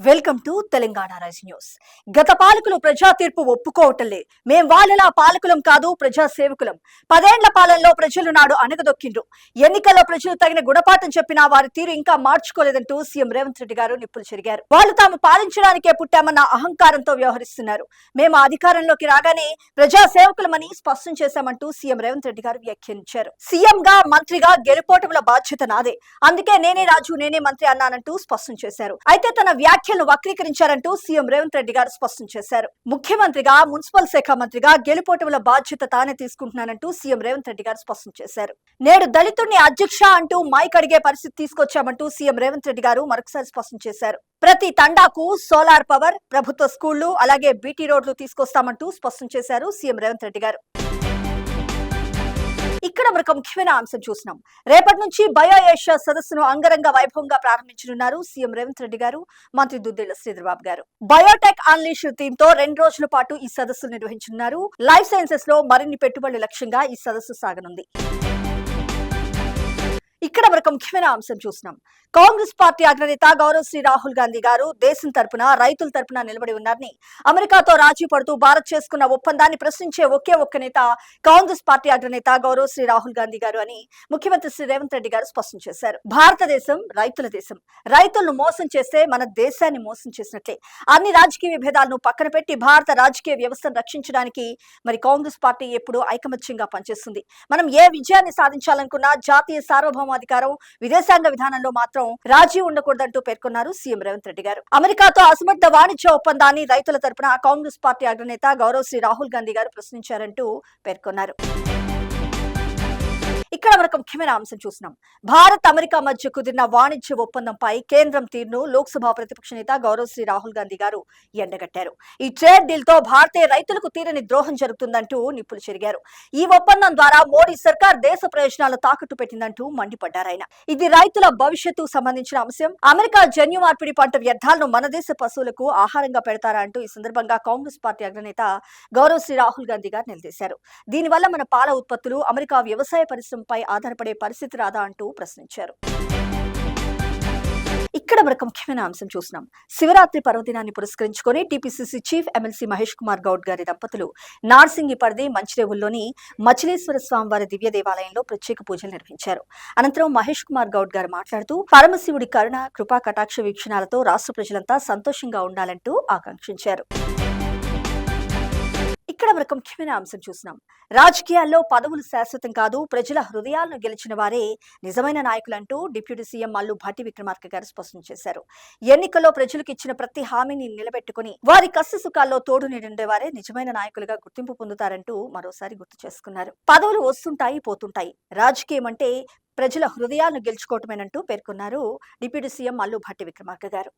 Welcome to Telangana rise news. గత పాలకులు ప్రజా తీర్పు ఒప్పుకోవటంలే. మేం వాళ్ళలా పాలకులం కాదు, ప్రజా సేవకులం. 10 ఏళ్ల పాలనలో ప్రజలు నాడు అణగదొక్కిండ్రు. ఎన్నికల్లో ప్రజలు తగిన గుణపాఠం చెప్పినా వారి తీరు ఇంకా మార్చుకోలేదంటూ సీఎం రేవంత్ రెడ్డి గారు నిప్పులు చెరిగారు. వాళ్ళు తాము పాలించడానికే పుట్టామన్న అహంకారంతో వ్యవహరిస్తున్నారు. మేము అధికారంలోకి రాగానే ప్రజా సేవకులమని స్పష్టం చేశామంటూ సీఎం రేవంత్ రెడ్డి గారు వ్యాఖ్యానించారు. సీఎం గా మంత్రిగా గెలుపోటముల బాధ్యత నాదే, అందుకే నేనే రాజు నేనే మంత్రి అన్నానంటూ స్పష్టం చేశారు. అయితే తన వ్యాఖ్యలను వక్రీకరించారంటూ సీఎం రేవంత్ రెడ్డి గారు స్పష్టం చేశారు. ముఖ్యమంత్రిగా, మున్సిపల్ శాఖ మంత్రిగా గెలుపోటముల బాధ్యత తానే తీసుకుంటున్నానంటూ సీఎం రేవంత్ రెడ్డి గారు స్పష్టం చేశారు. నేడు దళితుడిని అధ్యక్ష అంటూ మైక్ అడిగే పరిస్థితి తీసుకొచ్చామంటూ సీఎం రేవంత్ రెడ్డి గారు మరొకసారి స్పష్టం చేశారు. ప్రతి తండాకు సోలార్ పవర్, ప్రభుత్వ స్కూళ్లు, అలాగే బీటీ రోడ్లు తీసుకొస్తామంటూ స్పష్టం చేశారు సీఎం రేవంత్ రెడ్డి గారు. ఇక్కడ మరొక ముఖ్యమైన అంశం చూసినాం. రేపటి నుంచి బయో ఏషియా సదస్సును అంగరంగ వైభవంగా ప్రారంభించనున్నారు సీఎం రేవంత్ రెడ్డి గారు, మంత్రి దుద్దేళ్ల శ్రీధర్ బాబు గారు. బయోటెక్ అన్లీష్ థీమ్ తో 2 రోజుల పాటు ఈ సదస్సు నిర్వహించనున్నారు. లైఫ్ సైన్సెస్ లో మరిన్ని పెట్టుబడుల లక్ష్యంగా ఈ సదస్సు సాగనుంది. ఇక్కడ మరొక ముఖ్యమైన అంశం చూసినాం. కాంగ్రెస్ పార్టీ అగ్రనేత గౌరవశ్రీ రాహుల్ గాంధీ గారు దేశం తరపున, రైతుల తరపున నిలబడి ఉన్నారని, అమెరికాతో రాజీ పడుతూ భారత్ చేసుకున్న ఒప్పందాన్ని ప్రశ్నించే ఒకే ఒక్క నేత కాంగ్రెస్ పార్టీ అగ్రనేత గౌరవశ్రీ రాహుల్ గాంధీ గారు అని ముఖ్యమంత్రి శ్రీ రేవంత్ రెడ్డి గారు స్పష్టం చేశారు. భారతదేశం రైతుల దేశం. రైతులను మోసం చేస్తే మన దేశాన్ని మోసం చేసినట్లే. అన్ని రాజకీయ విభేదాలను పక్కన పెట్టి భారత రాజకీయ వ్యవస్థను రక్షించడానికి మరి కాంగ్రెస్ పార్టీ ఎప్పుడూ ఐకమత్యంగా పనిచేస్తుంది. మనం ఏ విజయాన్ని సాధించాలనుకున్నా జాతీయ సార్వభౌమాధికారం, విదేశాంగ విధానంలో మాత్రం రాజీ ఉండకూడదంటూ పేర్కొన్నారు సీఎం రేవంత్ రెడ్డి గారు. అమెరికాతో అసమర్థ వాణిజ్య ఒప్పందాన్ని రైతుల తరపున కాంగ్రెస్ పార్టీ అగ్రనేత గౌరవశ్రీ రాహుల్ గాంధీ గారు ప్రశ్నించారంటూ పేర్కొన్నారు. ఇక్కడ మనకు ముఖ్యమైన అంశం చూసినాం. భారత్ అమెరికా మధ్య కుదిరిన వాణిజ్య ఒప్పందంపై కేంద్రం తీరును లోక్సభ ప్రతిపక్ష నేత గౌరవశ్రీ రాహుల్ గాంధీ గారు ఎండగట్టారు. ఈ ట్రేడ్ డీల్ తో భారతీయ రైతులకు తీరని ద్రోహం జరుగుతుందంటూ నిప్పులు చెరిగారు. ఈ ఒప్పందం ద్వారా మోడీ సర్కార్ దేశ ప్రయోజనాలు తాకట్టు పెట్టిందంటూ మండిపడ్డారాయన. ఇది రైతుల భవిష్యత్తు సంబంధించిన అంశం. అమెరికా జన్యు మార్పిడి పంట వ్యర్థాలను మన దేశ పశువులకు ఆహారంగా పెడతారా అంటూ ఈ సందర్భంగా కాంగ్రెస్ పార్టీ అగ్రనేత గౌరవశ్రీ రాహుల్ గాంధీ గారు నిలదీశారు. దీనివల్ల మన పాల ఉత్పత్తులు అమెరికా వ్యవసాయ పరిశ్రమ పై ఆధారపడే పరిస్థితి రాదా అంటూ ప్రశ్నించారు. ఇక్కడ మరొక ముఖ్యమైన అంశం చూసినాం. శివరాత్రి పర్వదినాన్ని పురస్కరించుకొని TPCC chief MLC Mahesh Kumar Goud గారి దంపతులు నార్సింగి పరిధి మంచిరేవుల్లోని మచిలీశ్వర స్వామివారి దివ్య దేవాలయంలో ప్రత్యేక పూజలు నిర్వహించారు. అనంతరం మహేష్ కుమార్ గౌడ్ గారు మాట్లాడుతూ పరమశివుడి కరుణ, కృపా కటాక్ష వీక్షణాలతో రాష్ట్ర ప్రజలంతా సంతోషంగా ఉండాలంటూ ఆకాంక్షించారు. ఇక్కడ మరొక ముఖ్యమైన అంశం చూసినాం. రాజకీయాల్లో పదవులు శాశ్వతం కాదు, ప్రజల హృదయాలను గెలిచిన వారే నిజమైన నాయకులంటూ డిప్యూటీ సీఎం మల్లు భట్టి విక్రమార్క గారు స్పష్టం చేశారు. ఎన్నికల్లో ప్రజలకు ఇచ్చిన ప్రతి హామీని నిలబెట్టుకుని వారి కష్ట సుఖాల్లో తోడు నిండేవారే నిజమైన నాయకులుగా గుర్తింపు పొందుతారంటూ మరోసారి గుర్తు చేసుకున్నారు. పదవులు వస్తుంటాయి, పోతుంటాయి. రాజకీయం అంటే ప్రజల హృదయాలను గెలుచుకోవటమేనంటూ పేర్కొన్నారు డిప్యూటీ సీఎం మల్లు భట్టి విక్రమార్క గారు.